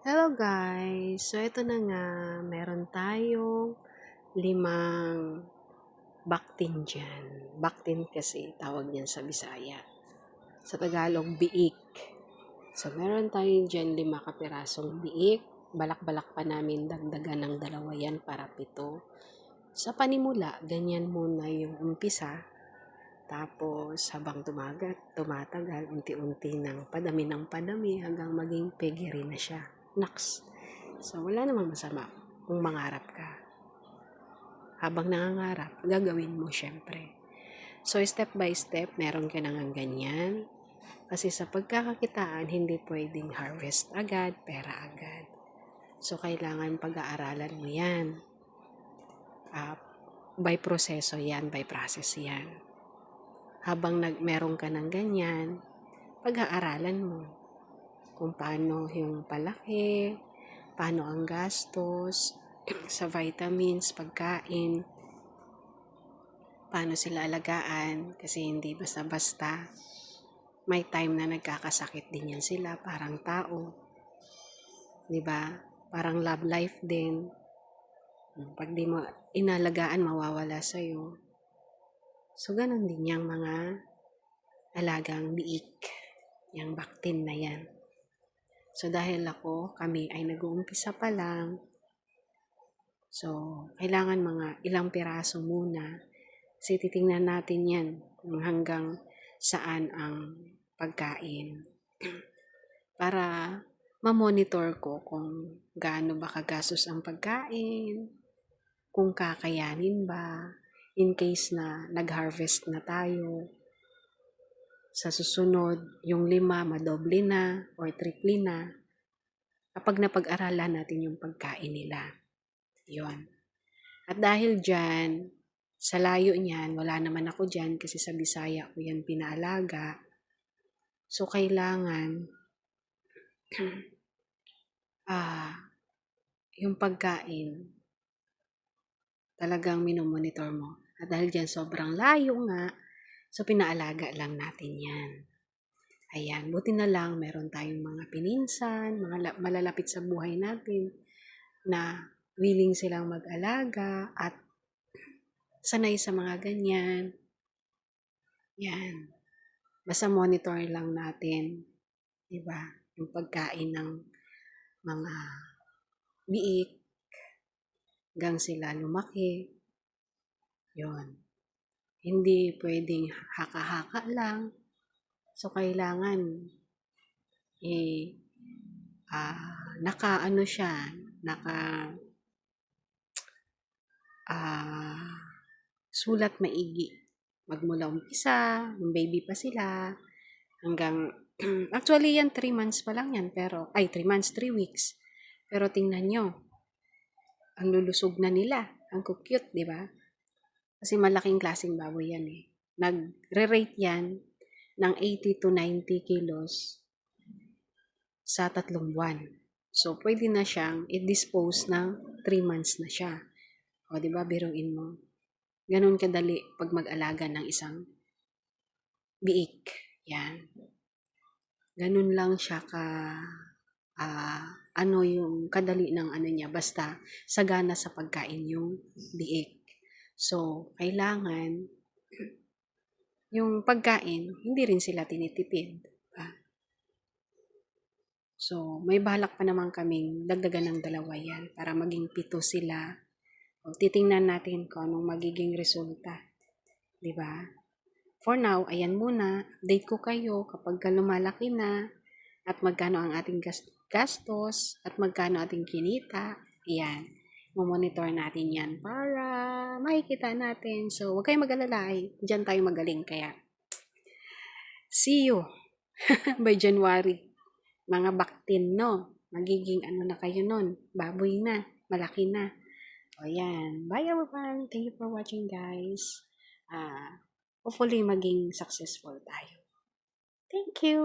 Hello guys! So ito na nga, meron tayong 5 baktin dyan. Baktin kasi tawag niyan sa Bisaya. Sa Tagalog, biik. So meron tayo dyan 5 kapirasong biik. Balak-balak pa namin dagdagan ng 2 yan para 7. Sa panimula, ganyan muna yung umpisa. Tapos habang tumatagal, unti-unti ng padami hanggang maging pegiri na siya. Naks! So, wala namang masama kung mangarap ka. Habang nangangarap, gagawin mo syempre. So, step by step, meron ka nang ganyan. Kasi sa pagkakakitaan, hindi pwedeng harvest agad, pera agad. So, kailangan pag-aaralan mo yan. By proseso yan, by process yan. Habang meron ka ng ganyan, pag-aaralan mo kung paano yung palaki, paano ang gastos sa vitamins, pagkain, paano sila alagaan, kasi hindi basta-basta. May time na nagkakasakit din yan sila, parang tao. 'Di ba? Parang love life din. Pag di mo inalagaan, mawawala sa'yo. So, ganun din yung mga alagang biik, yung baktin na yan. So, dahil kami ay nag-uumpisa pa lang, so, kailangan mga ilang piraso muna. Kasi titingnan natin yan kung hanggang saan ang pagkain. Para ma-monitor ko kung gaano ba kagastos ang pagkain, kung kakayanin ba, in case na nag-harvest na tayo. Sa susunod, yung 5 madoble na or triple na kapag napag-aralan natin yung pagkain nila. Yun. At dahil dyan, sa layo niyan, wala naman ako dyan kasi sa Bisaya ko yan pinaalaga. So, kailangan yung pagkain talagang minomonitor mo. At dahil dyan sobrang layo nga, so pinaalaga lang natin yan. Ayan, buti na lang meron tayong mga pininsan, mga malalapit sa buhay natin na willing silang mag-alaga at sanay sa mga ganyan. Yan. Basta monitor lang natin, 'di ba? Yung pagkain ng mga biik hanggang sila lumaki. 'Yon. Hindi pwedeng haka-haka lang. So kailangan naka-ano siya, sulat maigi. Magmula umpisa, yung baby pa sila, hanggang, actually yan 3 months pa lang yan, 3 months, 3 weeks. Pero tingnan nyo, ang lulusog na nila, ang cute, di ba? Kasi malaking klaseng baboy yan eh. Nagre-rate yan ng 80 to 90 kilos sa 3 buwan. So, pwede na siyang i-dispose ng 3 months na siya. O, di ba, biruin mo. Ganun kadali pag mag-alaga ng isang biik. Yan. Ganun lang siya yung kadali ng niya. Basta, sagana sa pagkain yung biik. So, kailangan yung pagkain, hindi rin sila tinitipid. So, may balak pa naman kaming dagdagan ng 2 yan para maging 7 sila. O, titingnan natin kung anong magiging resulta. Diba? For now, ayan muna. Update ko kayo kapag lumalaki na at magkano ang ating gastos at magkano ating kinita. Ayan. Monitor natin yan para makikita natin. So, huwag kayong mag-alala. Diyan tayo magaling. Kaya, see you by January. Mga baktin, no? Magiging na kayo nun. Baboy na. Malaki na. O yan. Bye everyone. Thank you for watching, guys. Hopefully, maging successful tayo. Thank you!